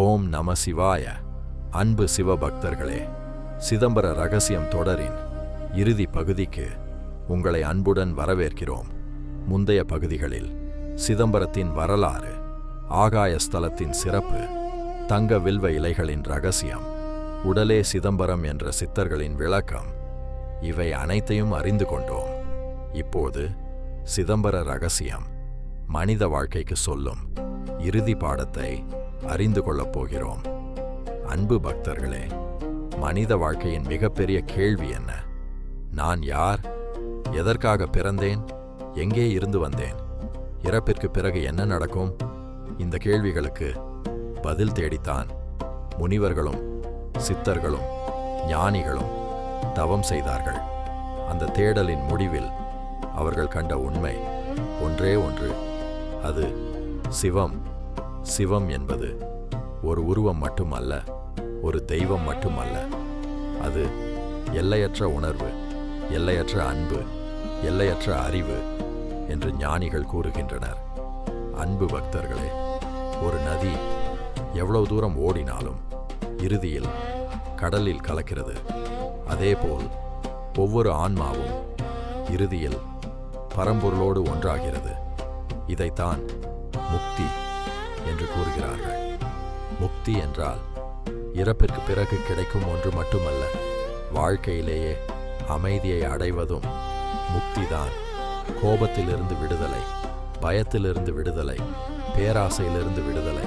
ஓம் நம சிவாய. அன்பு சிவபக்தர்களே, சிதம்பர ரகசியம் தொடரின் இறுதி பகுதிக்கு உங்களை அன்புடன் வரவேற்கிறோம். முந்தைய பகுதிகளில் சிதம்பரத்தின் வரலாறு, ஆகாயஸ்தலத்தின் சிறப்பு, தங்க வில்வ இலைகளின் ரகசியம், உடலே சிதம்பரம் என்ற சித்தர்களின் விளக்கம், இவை அனைத்தையும் அறிந்து கொண்டோம். இப்போது சிதம்பர ரகசியம் மனித வாழ்க்கைக்கு சொல்லும் இறுதி பாடத்தை அறிந்து கொள்ளப் போகிறோம். அன்பு பக்தர்களே, மனித வாழ்க்கையின் மிகப்பெரிய கேள்வி என்ன? நான் யார்? எதற்காக பிறந்தேன்? எங்கே இருந்து வந்தேன்? இறப்பிற்கு பிறகு என்ன நடக்கும்? இந்த கேள்விகளுக்கு பதில் தேடித்தான் முனிவர்களும் சித்தர்களும் ஞானிகளும் தவம் செய்தார்கள். அந்த தேடலின் முடிவில் அவர்கள் கண்ட உண்மை ஒன்றே ஒன்று. அது சிவம். சிவம் என்பது ஒரு உருவம் மட்டுமல்ல, ஒரு தெய்வம் மட்டுமல்ல. அது எல்லையற்ற உணர்வு, எல்லையற்ற அன்பு, எல்லையற்ற அறிவு என்று ஞானிகள் கூறுகின்றனர். அன்பு பக்தர்களே, ஒரு நதி எவ்வளவு தூரம் ஓடினாலும் இறுதியில் கடலில் கலக்கிறது. அதேபோல் ஒவ்வொரு ஆன்மாவும் இறுதியில் பரம்பொருளோடு ஒன்றாகிறது. இதைத்தான் முக்தி என்று கூறுகிறார்கள். முக்தி என்றால் இறப்பிற்கு பிறகு கிடைக்கும் ஒன்று மட்டுமல்ல, வாழ்க்கையிலேயே அமைதியை அடைவதும் முக்திதான். கோபத்திலிருந்து விடுதலை, பயத்திலிருந்து விடுதலை, பேராசையிலிருந்து விடுதலை,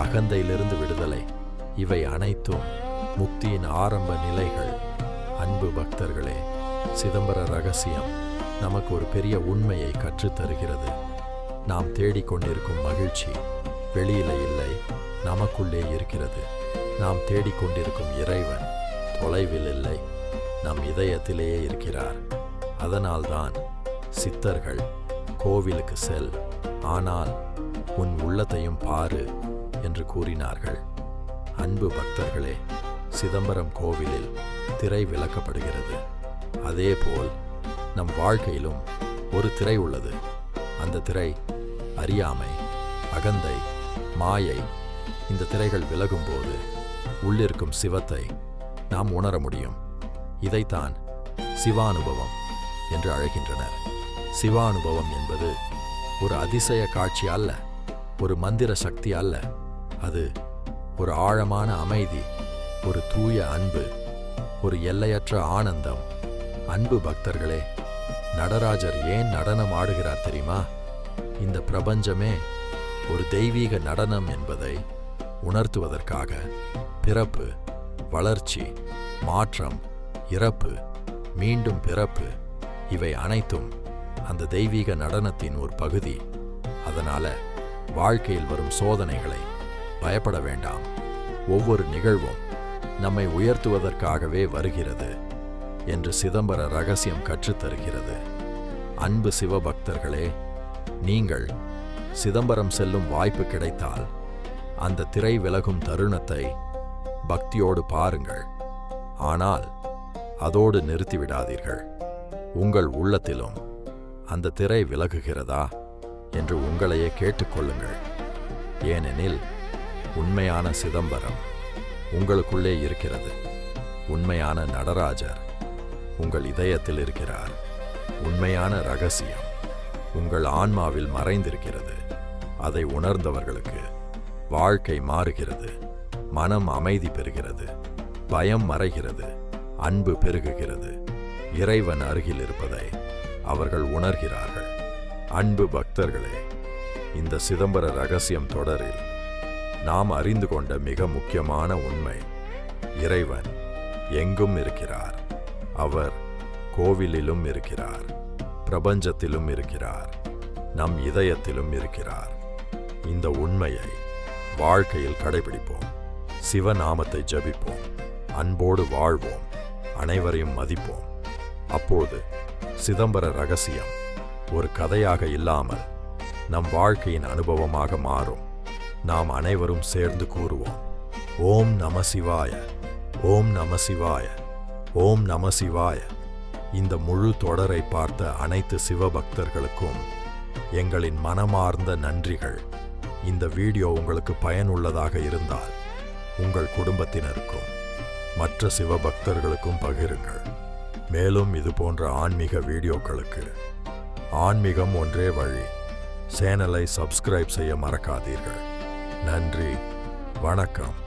அகந்தையிலிருந்து விடுதலை, இவை அனைத்தும் முக்தியின் ஆரம்ப நிலைகள். அன்பு பக்தர்களே, சிதம்பர ரகசியம் நமக்கு ஒரு பெரிய உண்மையை கற்றுத்தருகிறது. நாம் தேடிக்கொண்டிருக்கும் மகிழ்ச்சி வெளியில இல்லை, நமக்குள்ளே இருக்கிறது. நாம் தேடிக்கொண்டிருக்கும் இறைவன் தொலைவில் இல்லை, நம் இதயத்திலேயே இருக்கிறார். அதனால்தான் சித்தர்கள் கோவிலுக்கு செல், ஆனால் உன் உள்ளத்தையும் பாரு என்று கூறினார்கள். அன்பு பக்தர்களே, சிதம்பரம் கோவிலில் திரை விலக்கப்படுகிறது. அதேபோல் நம் வாழ்க்கையிலும் ஒரு திரை உள்ளது. அந்த திரை அறியாமை, அகந்தை, மாயை. இந்த திரைகள் விலகும்போது உள்ளிருக்கும் சிவத்தை நாம் உணர முடியும். இதைத்தான் சிவானுபவம் என்று அழைக்கின்றனர். சிவானுபவம் என்பது ஒரு அதிசய காட்சி அல்ல, ஒரு மந்திர சக்தி அல்ல. அது ஒரு ஆழமான அமைதி, ஒரு தூய அன்பு, ஒரு எல்லையற்ற ஆனந்தம். அன்பு பக்தர்களே, நடராஜர் ஏன் நடனம் ஆடுகிறார் தெரியுமா? இந்த பிரபஞ்சமே ஒரு தெய்வீக நடனம் என்பதை உணர்த்துவதற்காக. பிறப்பு, வளர்ச்சி, மாற்றம், இறப்பு, மீண்டும் பிறப்பு, இவை அனைத்தும் அந்த தெய்வீக நடனத்தின் ஒரு பகுதி. அதனால வாழ்க்கையில் வரும் சோதனைகளை பயப்பட வேண்டாம். ஒவ்வொரு நிகழ்வும் நம்மை உயர்த்துவதற்காகவே வருகிறது என்று சிதம்பர ரகசியம் கற்றுத்தருகிறது. அன்பு சிவபக்தர்களே, நீங்கள் சிதம்பரம் செல்லும் வாய்ப்பு கிடைத்தால் அந்த திரை விலகும் தருணத்தை பக்தியோடு பாருங்கள். ஆனால் அதோடு நிறுத்திவிடாதீர்கள். உங்கள் உள்ளத்திலும் அந்த திரை விலகுகிறதா என்று உங்களையே கேட்டுக்கொள்ளுங்கள். ஏனெனில் உண்மையான சிதம்பரம் உங்களுக்குள்ளே இருக்கிறது. உண்மையான நடராஜர் உங்கள் இதயத்தில் இருக்கிறார். உண்மையான ரகசியம் உங்கள் ஆன்மாவில் மறைந்திருக்கிறது. அதை உணர்ந்தவர்களுக்கு வாழ்க்கை மாறுகிறது, மனம் அமைதி பெறுகிறது, பயம் மறைகிறது, அன்பு பெருகுகிறது. இறைவன் அருகில் இருப்பதை அவர்கள் உணர்கிறார்கள். அன்பு பக்தர்களே, இந்த சிதம்பர ரகசியம் தொடரில் நாம் அறிந்து கொண்ட மிக முக்கியமான உண்மை, இறைவன் எங்கும் இருக்கிறார். அவர் கோவிலிலும் இருக்கிறார், பிரபஞ்சத்திலும் இருக்கிறார், நம் இதயத்திலும் இருக்கிறார். இந்த உண்மையை வாழ்க்கையில் கடைபிடிப்போம். சிவநாமத்தை ஜபிப்போம், அன்போடு வாழ்வோம், அனைவரையும் மதிப்போம். அப்போது சிதம்பர ரகசியம் ஒரு கதையாக இல்லாமல் நம் வாழ்க்கையின் அனுபவமாக மாறும். நாம் அனைவரும் சேர்ந்து கூறுவோம், ஓம் நம சிவாய, ஓம் நம சிவாய, ஓம் நம சிவாய. இந்த முழு தொடரை பார்த்த அனைத்து சிவபக்தர்களுக்கும் எங்களின் மனமார்ந்த நன்றிகள். இந்த வீடியோ உங்களுக்கு பயனுள்ளதாக இருந்தால் உங்கள் குடும்பத்தினருக்கும் மற்ற சிவபக்தர்களுக்கும் பகிருங்கள். மேலும் இது போன்ற ஆன்மீக வீடியோக்களுக்கு ஆன்மீகம் ஒன்றே வழி சேனலை சப்ஸ்கிரைப் செய்ய மறக்காதீர்கள். நன்றி, வணக்கம்.